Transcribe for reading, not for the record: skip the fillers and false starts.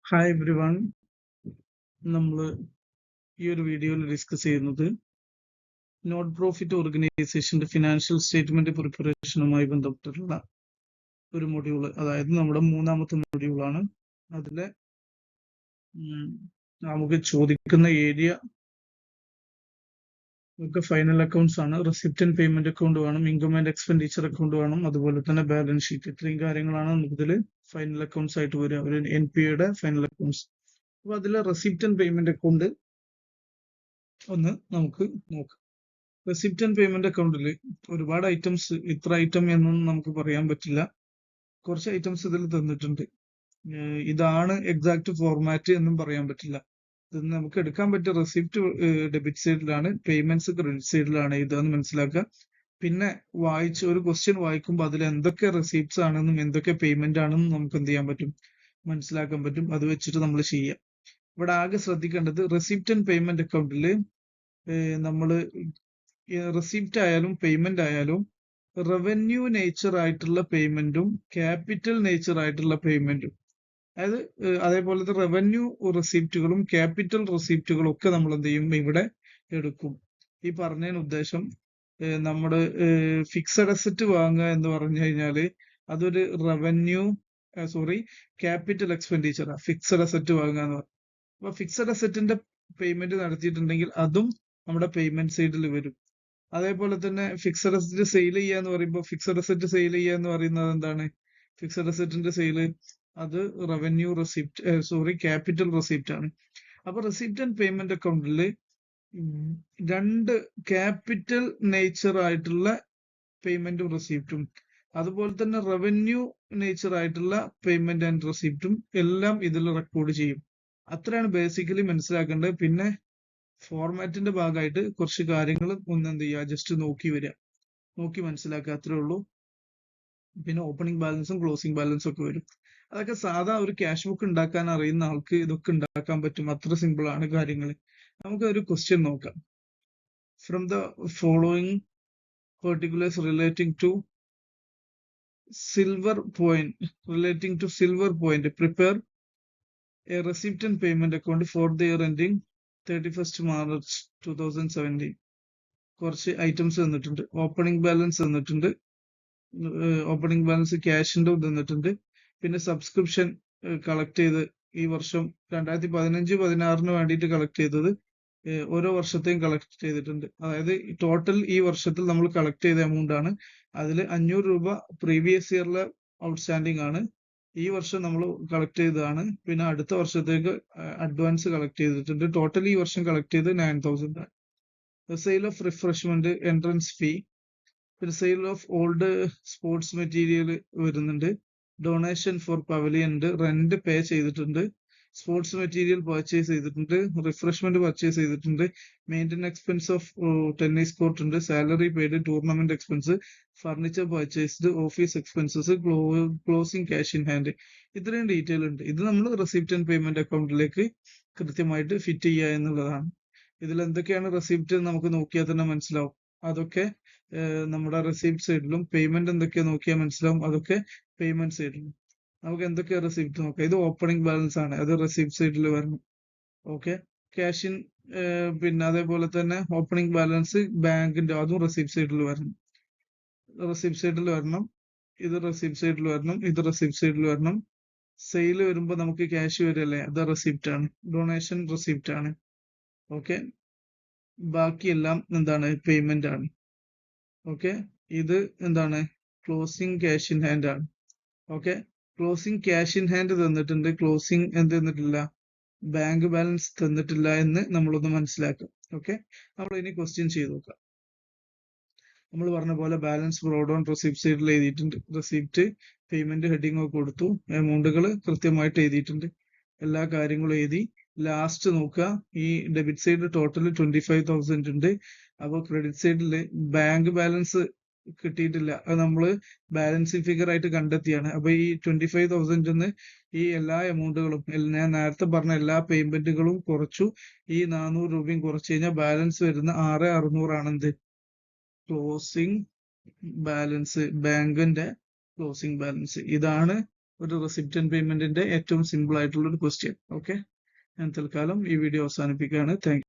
Hi every one. നമ്മൾ ഈ ഒരു വീഡിയോയിൽ ഡിസ്കസ് ചെയ്യുന്നത് നോട്ട് പ്രോഫിറ്റ് ഓർഗനൈസേഷന്റെ ഫിനാൻഷ്യൽ സ്റ്റേറ്റ്മെന്റ് പ്രിപ്പറേഷനുമായി ബന്ധപ്പെട്ടിട്ടുള്ള ഒരു മൊഡ്യൂൾ, അതായത് നമ്മുടെ മൂന്നാമത്തെ മൊഡ്യൂളാണ്. അതിലെ നമുക്ക് ചോദിക്കുന്ന ഏരിയ ഒക്കെ ഫൈനൽ അക്കൗണ്ട്സ് ആണ്. റെസിപ്റ്റ് ആൻഡ് പേയ്മെന്റ് അക്കൗണ്ട് വേണം, ഇൻകം ആൻഡ് എക്സ്പെൻഡിച്ചർ അക്കൗണ്ട് വേണം, അതുപോലെ തന്നെ ബാലൻസ് ഷീറ്റ്. ഇത്രയും കാര്യങ്ങളാണ് നമുക്കിതിൽ ഫൈനൽ അക്കൗണ്ട്സ് ആയിട്ട് വരിക, ഒരു NPA ഫൈനൽ അക്കൗണ്ട്സ്. അപ്പൊ അതിലെ റെസിപ്റ്റ് ആൻഡ് പേയ്മെന്റ് അക്കൗണ്ട് ഒന്ന് നമുക്ക് നോക്കാം. റെസിപ്റ്റ് ആൻഡ് പേയ്മെന്റ് അക്കൗണ്ടിൽ ഒരുപാട് ഐറ്റംസ്, ഇത്ര ഐറ്റം എന്നൊന്നും നമുക്ക് പറയാൻ പറ്റില്ല. കുറച്ച് ഐറ്റംസ് ഇതിൽ തന്നിട്ടുണ്ട്. ഇതാണ് എക്സാക്ട് ഫോർമാറ്റ് എന്നും പറയാൻ പറ്റില്ല. ഇത് നമുക്ക് എടുക്കാൻ പറ്റിയ റെസിപ്റ്റ് ഡെബിറ്റ് സൈഡിലാണ്, പേയ്മെന്റ്സ് ക്രെഡിറ്റ് സൈഡിലാണ്. ഇതെന്ന് മനസ്സിലാക്കുക. പിന്നെ ഒരു ക്വസ്റ്റ്യൻ വായിക്കുമ്പോൾ അതിൽ എന്തൊക്കെ റെസിപ്റ്റ്സ് ആണെന്നും എന്തൊക്കെ പേയ്മെന്റ് ആണെന്നും നമുക്ക് എന്ത് ചെയ്യാൻ പറ്റും, മനസ്സിലാക്കാൻ പറ്റും. അത് വെച്ചിട്ട് നമ്മൾ ചെയ്യാം. ഇവിടെ ആകെ ശ്രദ്ധിക്കേണ്ടത് റെസിപ്റ്റ് ആൻഡ് പേയ്മെന്റ് അക്കൗണ്ടിൽ നമ്മൾ റെസിപ്റ്റ് ആയാലും പേയ്മെന്റ് ആയാലും റവന്യൂ നേച്ചർ ആയിട്ടുള്ള പേയ്മെന്റും ക്യാപിറ്റൽ നേച്ചർ ആയിട്ടുള്ള പേയ്മെന്റും, അതായത് അതേപോലത്തെ റവന്യൂ റെസിപ്റ്റുകളും ക്യാപിറ്റൽ റെസിപ്റ്റുകളും ഒക്കെ നമ്മൾ എന്ത് ചെയ്യും, ഇവിടെ എടുക്കും. ഈ പറഞ്ഞതിന് ഉദ്ദേശം നമ്മുടെ ഫിക്സഡ് അസറ്റ് വാങ്ങുക എന്ന് പറഞ്ഞു കഴിഞ്ഞാല് അതൊരു ക്യാപിറ്റൽ എക്സ്പെൻഡിച്ചർ, ഫിക്സഡ് അസറ്റ് വാങ്ങുക എന്ന് പറയും. അപ്പൊ ഫിക്സഡ് അസറ്റിന്റെ പേയ്മെന്റ് നടത്തിയിട്ടുണ്ടെങ്കിൽ അതും നമ്മുടെ പേയ്മെന്റ് സൈഡിൽ വരും. അതേപോലെ തന്നെ ഫിക്സഡ് അസറ്റ് സെയിൽ ചെയ്യുക എന്ന് പറയുമ്പോൾ ഫിക്സഡ് അസറ്റ് സെയിൽ ചെയ്യുക എന്ന് പറയുന്നത് എന്താണ്, ഫിക്സഡ് അസറ്റിന്റെ സെയില് അത് റവന്യൂ റെസിപ്റ്റ് ക്യാപിറ്റൽ റെസിപ്റ്റ് ആണ്. അപ്പൊ റെസിപ്റ്റ് ആൻഡ് പേയ്മെന്റ് അക്കൗണ്ടിൽ രണ്ട് ക്യാപിറ്റൽ നേച്ചർ ആയിട്ടുള്ള പേയ്മെന്റും റെസിപ്റ്റും, അതുപോലെ തന്നെ റവന്യൂ നേച്ചർ ആയിട്ടുള്ള പേയ്മെന്റ് ആൻഡ് റെസിപ്റ്റും എല്ലാം ഇതിൽ റെക്കോർഡ് ചെയ്യും. അത്രയാണ് ബേസിക്കലി മനസ്സിലാക്കേണ്ടത്. പിന്നെ ഫോർമാറ്റിന്റെ ഭാഗമായിട്ട് കുറച്ച് കാര്യങ്ങൾ എന്ത് ചെയ്യുക, ജസ്റ്റ് നോക്കി മനസ്സിലാക്കുക, അത്രേ ഉള്ളൂ. പിന്നെ ഓപ്പണിംഗ് ബാലൻസും ക്ലോസിംഗ് ബാലൻസും ഒക്കെ വരും. അതൊക്കെ സാധാ ഒരു ക്യാഷ് ബുക്ക് ഉണ്ടാക്കാൻ അറിയുന്ന ആൾക്ക് ഇതൊക്കെ ഉണ്ടാക്കാൻ പറ്റും. അത്ര സിമ്പിൾ ആണ് കാര്യങ്ങൾ. നമുക്ക് ഒരു ക്വസ്റ്റ്യൻ നോക്കാം. From the following particulars relating to Silver Point prepare a receipt and payment account for the year ending 31st March 2017. കുറച്ച് ഐറ്റംസ് തന്നിട്ടുണ്ട്. ഓപ്പണിംഗ് ബാലൻസ് തന്നിട്ടുണ്ട്, ഓപ്പണിംഗ് ബാലൻസ് ക്യാഷിന്റെ തന്നിട്ടുണ്ട്. പിന്നെ സബ്സ്ക്രിപ്ഷൻ കളക്ട് ചെയ്ത് ഈ വർഷം 2015-16 വേണ്ടിയിട്ട് കളക്ട് ചെയ്തത് ഓരോ വർഷത്തെയും കളക്ട് ചെയ്തിട്ടുണ്ട്. അതായത് ടോട്ടൽ ഈ വർഷത്തിൽ നമ്മൾ കളക്ട് ചെയ്ത എമൗണ്ട് ആണ്. അതിൽ 500 രൂപ പ്രീവിയസ് ഇയറിലെ ഔട്ട്സ്റ്റാൻഡിംഗ് ആണ്, ഈ വർഷം നമ്മൾ കളക്ട് ചെയ്തതാണ്. പിന്നെ അടുത്ത വർഷത്തേക്ക് അഡ്വാൻസ് കളക്ട് ചെയ്തിട്ടുണ്ട്. ടോട്ടൽ ഈ വർഷം കളക്ട് ചെയ്ത് 9000 ആണ്. Sale of refreshment, entrance fee, പിന്നെ sale of old sports material വരുന്നുണ്ട്. ഡൊണേഷൻ ഫോർ പവലിയൻ ഉണ്ട്, റെന്റ് പേ ചെയ്തിട്ടുണ്ട്, സ്പോർട്സ് മെറ്റീരിയൽ പർച്ചേസ് ചെയ്തിട്ടുണ്ട്, റിഫ്രഷ്മെന്റ് പർച്ചേസ് ചെയ്തിട്ടുണ്ട്, maintenance expense of tennis court ഉണ്ട്, salary paid, tournament expense, furniture purchased, office expenses, closing cash in hand. ഇത്രയും detail ഉണ്ട്. ഇത് നമ്മൾ റെസിപ്റ്റ് ആൻഡ് പേയ്മെന്റ് അക്കൗണ്ടിലേക്ക് കൃത്യമായിട്ട് ഫിറ്റ് ചെയ്യുക എന്നുള്ളതാണ്. ഇതിൽ എന്തൊക്കെയാണ് റെസിപ്റ്റ് നമുക്ക് നോക്കിയാൽ തന്നെ മനസ്സിലാവും. അതൊക്കെ നമ്മുടെ റെസിപ്റ്റ് സൈഡിലും, പേയ്മെന്റ് എന്തൊക്കെയാ നോക്കിയാൽ മനസ്സിലാവും, അതൊക്കെ പേയ്മെന്റ് സൈഡിലും. നമുക്ക് എന്തൊക്കെയാ റെസിപ്റ്റ് നോക്കാം. ഇത് ഓപ്പണിംഗ് ബാലൻസ് ആണ്, അത് റെസിപ്റ്റ് സൈഡിൽ വരണം. ഓക്കെ, ക്യാഷിൻ, പിന്നെ അതേപോലെ തന്നെ ഓപ്പണിംഗ് ബാലൻസ് ബാങ്കിന്റെ, അതും റെസിപ്റ്റ് സൈഡിൽ വരണം. ഇത് റെസിപ്റ്റ് സൈഡിൽ വരണം, ഇത് റെസിപ്റ്റ് സൈഡിൽ വരണം. സെയിൽ വരുമ്പോൾ നമുക്ക് ക്യാഷ് വരല്ലേ, അത് റെസിപ്റ്റ് ആണ്. ഡൊണേഷൻ റെസിപ്റ്റ് ആണ്. ഓക്കെ, ബാക്കിയെല്ലാം എന്താണ്, പേയ്മെന്റ് ആണ്. ഓക്കെ, ഇത് എന്താണ്, ക്ലോസിംഗ് ക്യാഷ് ഇൻ ഹാൻഡ് ആണ്. Okay, closing cash in hand തന്നിട്ടുണ്ട്, ക്ലോസിംഗ് എന്ത് തന്നിട്ടില്ല, ബാങ്ക് ബാലൻസ് തന്നിട്ടില്ല എന്ന് നമ്മളൊന്ന് മനസ്സിലാക്കാം. ഓക്കെ, നമ്മൾ ഇനി ക്വസ്റ്റ്യൻ ചെയ്ത് നോക്കാം. നമ്മൾ പറഞ്ഞ പോലെ ബാലൻസ് ബ്രോഡ് ഓൺ റെസിപ്റ്റ് സൈഡിൽ എഴുതിയിട്ടുണ്ട്. റെസിപ്റ്റ് പേയ്മെന്റ് ഹെഡിങ് ഒക്കെ കൊടുത്തു, എമൗണ്ടുകൾ കൃത്യമായിട്ട് എഴുതിയിട്ടുണ്ട്, എല്ലാ കാര്യങ്ങളും എഴുതി. ലാസ്റ്റ് നോക്കുക, ഈ ഡെബിറ്റ് സൈഡ് ടോട്ടൽ 25,000 ഉണ്ട്. അപ്പോൾ ക്രെഡിറ്റ് സൈഡിൽ ബാങ്ക് ബാലൻസ് കിട്ടിയിട്ടില്ല, അത് നമ്മൾ ബാലൻസിങ് ഫിഗർ ആയിട്ട് കണ്ടെത്തിയാണ്. അപ്പൊ ഈ 25,000 ഈ എല്ലാ എമൗണ്ടുകളും, ഞാൻ നേരത്തെ പറഞ്ഞ എല്ലാ പേയ്മെന്റുകളും കുറച്ചു, ഈ 400 രൂപയും കുറച്ചു കഴിഞ്ഞാൽ ബാലൻസ് വരുന്ന 6,600 ആണെന്ത്, ക്ലോസിംഗ് ബാലൻസ്, ബാങ്കിന്റെ ക്ലോസിംഗ് ബാലൻസ്. ഇതാണ് ഒരു റെസിപ്റ്റന്റ് പേയ്മെന്റിന്റെ ഏറ്റവും സിമ്പിൾ ആയിട്ടുള്ള ഒരു ക്വസ്റ്റ്യൻ. ഓക്കെ, ഞാൻ തൽക്കാലം ഈ വീഡിയോ അവസാനിപ്പിക്കുകയാണ്. താങ്ക്